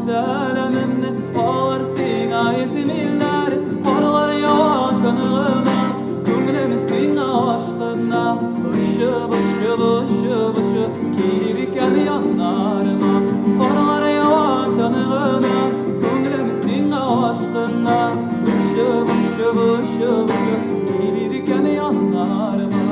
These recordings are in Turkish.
selamimni Olar siňa iltimiller Qorlar ýawatanygna Köňlem siňa aşkyna Işıp ışıp ışıp ışıp Gelir iken ýanlaryma Qorlar ýawatanygna Köňlem siňa aşkyna Işıp ışıp ışıp ışıp Gelir iken ýanlaryma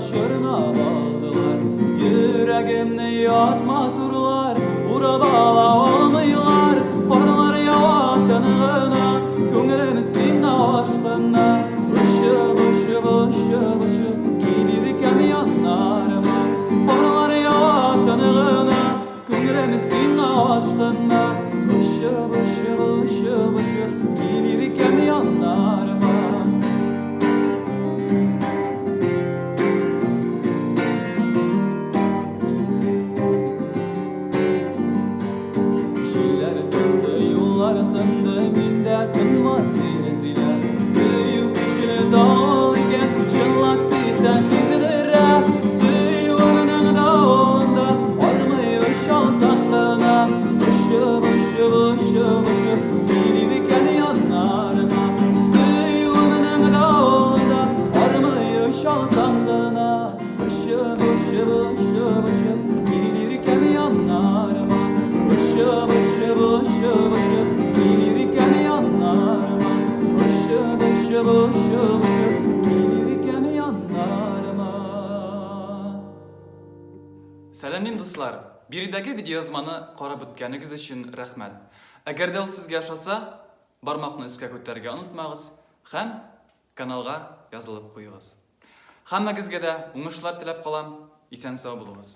Şırna baldılar Yüreğimni yatma durlar Ura bağla olmaylar Parlar yavattanığına Köňlem siňa aşkyna Işıp ışıp ışıp ışıp Gelirken ýanlaryma Parlar yavattanığına Köňlem siňa aşkyna Işıp ışıp ışıp ışıp Gelirken ýanlaryma Tındı minde tınma sinizine Süyüp işini dağıl iken Şınlat sisen sizidire Süyüvünün dağılında Varmıyor şan saklına Işıp ışıp ışıp ışıp Gelirken yanlarına Süyüvünün dağılında Varmıyor şan saklına Işıp ışıp ışıp ışıp Gelirken yanlarına Işıp ışıp ışıp ışıp Gelirken yanlarıma Işıp ışıp ışıp ışıp Gelirken yanlarıma Salamlayın dostlar. Biridagi video yazmani qarab o'tganingiz uchun rahmat. Agar dal sizga yoshasa, barmoqni üstga ko'tarishga unutmag'iz ham kanalga yozilib qo'yingiz. Hammagizga da o'ngishlar tilab qolam. Esen sog' bo'ling'iz.